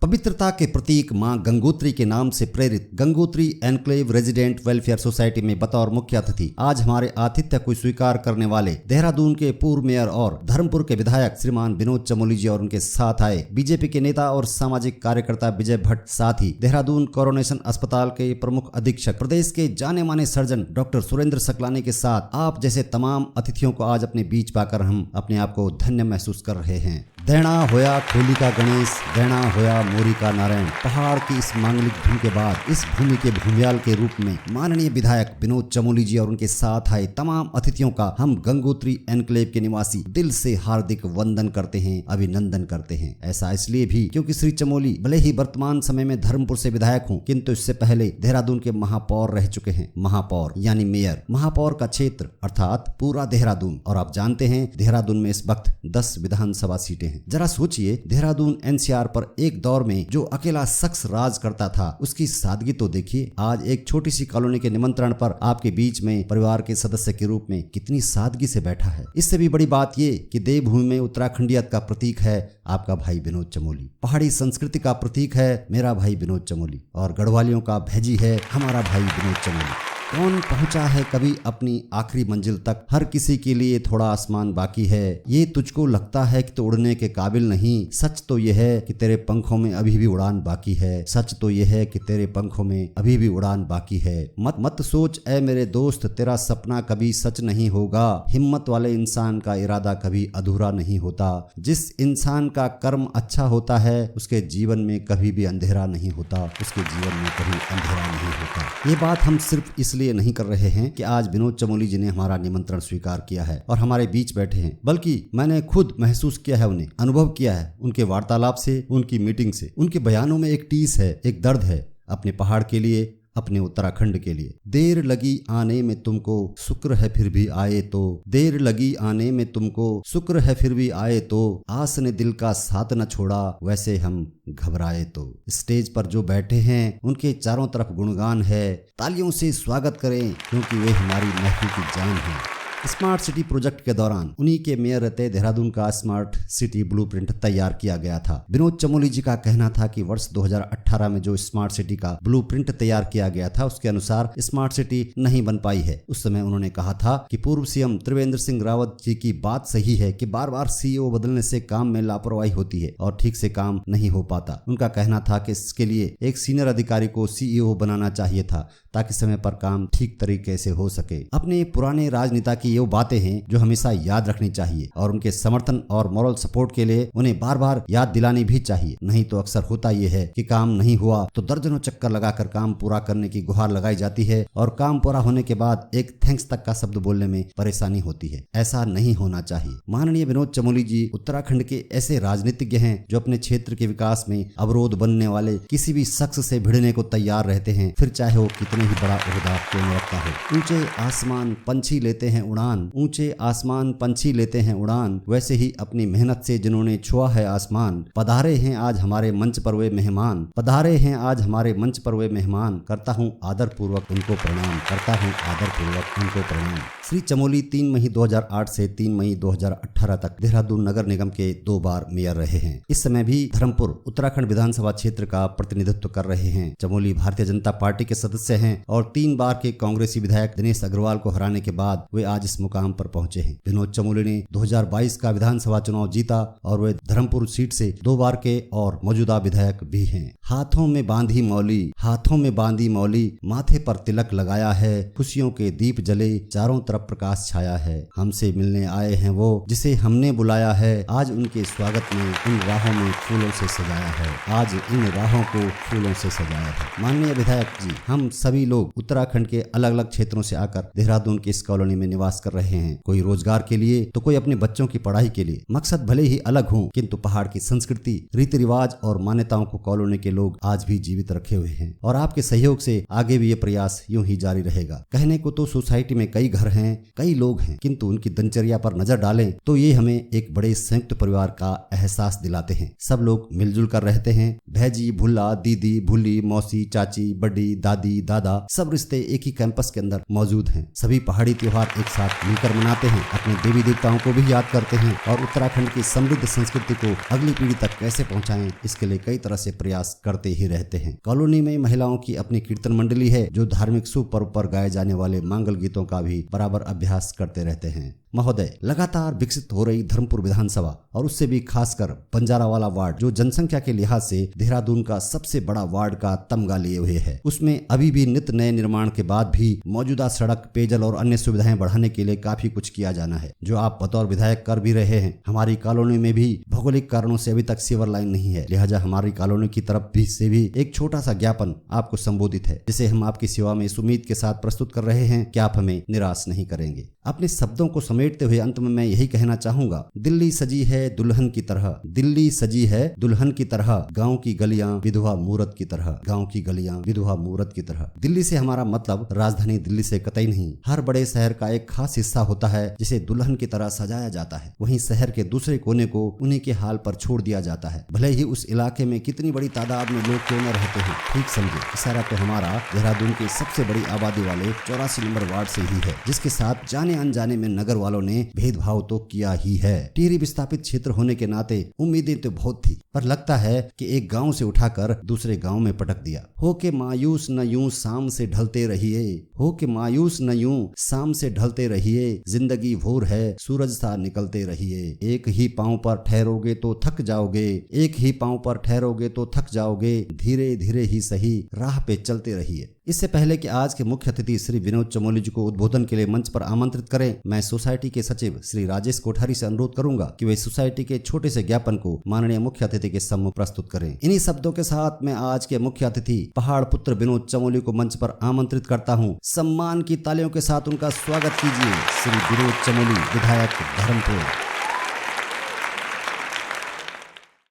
पवित्रता के प्रतीक मां गंगोत्री के नाम से प्रेरित Gangotri enclave resident welfare society में बतौर मुख्य अतिथि आज हमारे आतिथ्य को स्वीकार करने वाले देहरादून के पूर्व मेयर और धर्मपुर के विधायक श्रीमान विनोद चमोली जी और उनके साथ आए बीजेपी के नेता और सामाजिक कार्यकर्ता विजय भट्ट, साथ ही देहरादून कोरोनेशन अस्पताल के प्रमुख अधीक्षक प्रदेश के जाने माने सर्जन डॉक्टर सुरेंद्र सकलानी के साथ आप जैसे तमाम अतिथियों को आज अपने बीच पाकर हम अपने आप को धन्य महसूस कर रहे हैं। दैणा होया खोली का गणेश, दैणा होया मोरी का नारायण। पहाड़ की इस मांगलिक धुन के बाद इस भूमि के भूमियाल के रूप में माननीय विधायक विनोद चमोली जी और उनके साथ आए तमाम अतिथियों का हम गंगोत्री एनक्लेव के निवासी दिल से हार्दिक वंदन करते हैं, अभिनंदन करते हैं। ऐसा इसलिए भी क्योंकि श्री चमोली भले ही वर्तमान समय में धर्मपुर से विधायक हों, किंतु इससे पहले देहरादून के महापौर रह चुके हैं। महापौर यानी मेयर, महापौर का क्षेत्र अर्थात पूरा देहरादून। और आप जानते हैं देहरादून में इस वक्त 10 विधानसभा सीटें हैं। जरा सोचिए, देहरादून एनसीआर पर एक दौर में जो अकेला शख्स राज करता था उसकी सादगी तो देखिए। आज एक छोटी सी कॉलोनी के निमंत्रण पर आपके बीच में परिवार के सदस्य के रूप में कितनी सादगी से बैठा है। इससे भी बड़ी बात ये कि देवभूमि में उत्तराखंडियत का प्रतीक है आपका भाई विनोद चमोली, पहाड़ी संस्कृति का प्रतीक है मेरा भाई विनोद चमोली, और गढ़वालियों का भैजी है हमारा भाई विनोद चमोली। कौन पहुंचा है कभी अपनी आखिरी मंजिल तक, हर किसी के लिए थोड़ा आसमान बाकी है। ये तुझको लगता है कि तो उड़ने के काबिल नहीं, सच तो ये है कि तेरे पंखों में अभी भी उड़ान बाकी है। सच तो ये है कि तेरे पंखों में अभी भी उड़ान बाकी है। मत सोच ऐ मेरे दोस्त, तेरा सपना कभी सच नहीं होगा। हिम्मत वाले इंसान का इरादा कभी अधूरा नहीं होता। जिस इंसान का कर्म अच्छा होता है उसके जीवन में कभी भी अंधेरा नहीं होता, उसके जीवन में कभी अंधेरा नहीं होता। ये बात हम सिर्फ इसलिए नहीं कर रहे हैं कि आज विनोद चमोली जी ने हमारा निमंत्रण स्वीकार किया है और हमारे बीच बैठे हैं, बल्कि मैंने खुद महसूस किया है, उन्हें अनुभव किया है। उनके वार्तालाप से, उनकी मीटिंग से, उनके बयानों में एक टीस है, एक दर्द है अपने पहाड़ के लिए, अपने उत्तराखंड के लिए। देर लगी आने में तुमको, शुक्र है फिर भी आए तो। देर लगी आने में तुमको, शुक्र है फिर भी आए तो। आस ने दिल का साथ न छोड़ा, वैसे हम घबराए तो। स्टेज पर जो बैठे हैं उनके चारों तरफ गुणगान है। तालियों से स्वागत करें क्योंकि वे हमारी महफिल की जान है। स्मार्ट सिटी प्रोजेक्ट के दौरान उन्हीं के मेयर रहते देहरादून का स्मार्ट सिटी ब्लूप्रिंट तैयार किया गया था। विनोद चमोली जी का कहना था कि वर्ष 2018 में जो स्मार्ट सिटी का ब्लूप्रिंट तैयार किया गया था उसके अनुसार स्मार्ट सिटी नहीं बन पाई है। उस समय उन्होंने कहा था कि पूर्व सीएम त्रिवेंद्र सिंह रावत जी की बात सही है कि बार बार सीईओ बदलने से काम में लापरवाही होती है और ठीक से काम नहीं हो पाता। उनका कहना था कि इसके लिए एक सीनियर अधिकारी को सीईओ बनाना चाहिए था ताकि समय पर काम ठीक तरीके से हो सके। अपने पुराने राजनेता की ये बातें हैं जो हमेशा याद रखनी चाहिए और उनके समर्थन और मॉरल सपोर्ट के लिए उन्हें बार बार याद दिलानी भी चाहिए। नहीं तो अक्सर होता यह है कि काम नहीं हुआ तो दर्जनों चक्कर लगाकर काम पूरा करने की गुहार लगाई जाती है और काम पूरा होने के बाद एक थैंक्स तक का शब्द बोलने में परेशानी होती है। ऐसा नहीं होना चाहिए। माननीय विनोद चमोली जी उत्तराखंड के ऐसे राजनीतिज्ञ हैं जो अपने क्षेत्र के विकास में अवरोध बनने वाले किसी भी शख्स से भिड़ने को तैयार रहते हैं, फिर चाहे वो कितने ही बड़ा ओहदा क्यों न रखता हो। ऊंचे आसमान पंछी लेते हैं उड़ान, ऊंचे आसमान पंछी लेते हैं उड़ान, वैसे ही अपनी मेहनत से जिन्होंने छुआ है आसमान। पधारे हैं आज हमारे मंच पर वे मेहमान, पधारे हैं आज हमारे मंच पर वे मेहमान। करता हूँ आदर पूर्वक उनको प्रणाम, करता हूँ आदर पूर्वक उनको प्रणाम। श्री चमोली 3 मई 2008 से 3 मई 2018 तक देहरादून नगर निगम के 2 बार मेयर रहे हैं। इस समय भी धर्मपुर उत्तराखंड विधानसभा क्षेत्र का प्रतिनिधित्व कर रहे हैं। चमोली भारतीय जनता पार्टी के सदस्य हैं और 3 बार के कांग्रेसी विधायक दिनेश अग्रवाल को हराने के बाद वे आज इस मुकाम पर पहुंचे हैं। विनोद चमोली ने 2022 का विधानसभा चुनाव जीता और वे धर्मपुर सीट से 2 बार के और मौजूदा विधायक भी हैं। हाथों में बांधी मौली, हाथों में बांधी मौली, माथे पर तिलक लगाया है, खुशियों के दीप जले, चारों तरफ प्रकाश छाया है। हमसे मिलने आए हैं वो जिसे हमने बुलाया है, आज उनके स्वागत में इन राहों में फूलों से सजाया है, आज इन राहों को फूलों से सजाया है। माननीय विधायक जी, हम सभी लोग उत्तराखंड के अलग अलग क्षेत्रों से आकर देहरादून की इस कॉलोनी में निवास कर रहे हैं। कोई रोजगार के लिए तो कोई अपने बच्चों की पढ़ाई के लिए। मकसद भले ही अलग हो किंतु पहाड़ की संस्कृति, रीति रिवाज और मान्यताओं को कॉलोनी के लोग आज भी जीवित रखे हुए हैं और आपके सहयोग से आगे भी ये प्रयास यूं ही जारी रहेगा। कहने को तो सोसाइटी में कई घर हैं, कई लोग हैं, किंतु उनकी दिनचर्या पर नजर डालें तो ये हमें एक बड़े संयुक्त परिवार का एहसास दिलाते हैं। सब लोग मिलजुल कर रहते हैं, भैजी, भुल्ला, दीदी, भूली, मौसी, चाची, बड़ी, दादी, दादा, सब रिश्ते एक ही कैंपस के अंदर मौजूद हैं। सभी पहाड़ी त्योहार एक साथ मिलकर मनाते हैं, अपने देवी देवताओं को भी याद करते हैं और उत्तराखंड की समृद्ध संस्कृति को अगली पीढ़ी तक कैसे पहुंचाएं, इसके लिए कई तरह से प्रयास करते ही रहते हैं। कॉलोनी में महिलाओं की अपनी कीर्तन मंडली है जो धार्मिक शुभ पर्व पर गाए जाने वाले मंगल गीतों का भी बराबर अभ्यास करते रहते हैं। महोदय, लगातार विकसित हो रही धर्मपुर विधानसभा और उससे भी खासकर बंजारावाला वार्ड जो जनसंख्या के लिहाज से देहरादून का सबसे बड़ा वार्ड का तमगा लिए हुए है, उसमें अभी भी नित नए निर्माण के बाद भी मौजूदा सड़क, पेयजल और अन्य सुविधाएं बढ़ाने के लिए काफी कुछ किया जाना है, जो आप बतौर विधायक कर भी रहे हैं। हमारी कॉलोनी में भी भौगोलिक कारणों से अभी तक सीवर लाइन नहीं है, लिहाजा हमारी कॉलोनी की तरफ भी से भी एक छोटा सा ज्ञापन आपको संबोधित है, जिसे हम आपकी सेवा में इस उम्मीद के साथ प्रस्तुत कर रहे हैं कि आप हमें निराश नहीं करेंगे। अपने शब्दों को समेटते हुए अंत में मैं यही कहना चाहूंगा, दिल्ली सजी है दुल्हन की तरह, दिल्ली सजी है दुल्हन की तरह, गांव की गलियां विधवा मूरत की तरह, गांव की गलियां विधवा मूरत की तरह। दिल्ली से हमारा मतलब राजधानी दिल्ली से कतई नहीं। हर बड़े शहर का एक खास हिस्सा होता है जिसे दुल्हन की तरह सजाया जाता है, वहीं शहर के दूसरे कोने को उन्हीं के हाल पर छोड़ दिया जाता है, भले ही उस इलाके में कितनी बड़ी तादाद में लोग क्यों न रहते हैं। ठीक समझे, इशारा तो हमारा देहरादून की सबसे बड़ी आबादी वाले 84 नंबर वार्ड से ही है, जिसके साथ जाने अनजाने में नगर वालों ने भेदभाव तो किया ही है। टिहरी विस्थापित क्षेत्र होने के नाते उम्मीदें तो बहुत थी, पर लगता है कि एक गांव से उठाकर दूसरे गांव में पटक दिया। हो के मायूस न यूं शाम से ढलते रहिए, हो के मायूस न यूं शाम से ढलते रहिए, जिंदगी भोर है सूरज सा निकलते रहिए। एक ही पांव पर ठहरोगे तो थक जाओगे, एक ही पांव पर ठहरोगे तो थक जाओगे, धीरे धीरे ही सही राह पे चलते रहिए। इससे पहले कि आज के मुख्य अतिथि श्री विनोद चमोली जी को उद्बोधन के लिए मंच पर आमंत्रित करें, मैं सोसाइटी के सचिव श्री राजेश कोठारी से अनुरोध करूंगा कि वे सोसाइटी के छोटे से ज्ञापन को माननीय मुख्य अतिथि के सम्मुख प्रस्तुत करें। इन्हीं शब्दों के साथ मैं आज के मुख्य अतिथि पहाड़ पुत्र विनोद चमोली को मंच पर आमंत्रित करता हूं। सम्मान की तालियों के साथ उनका स्वागत कीजिए। श्री विनोद चमोली, विधायक धर्मपुर।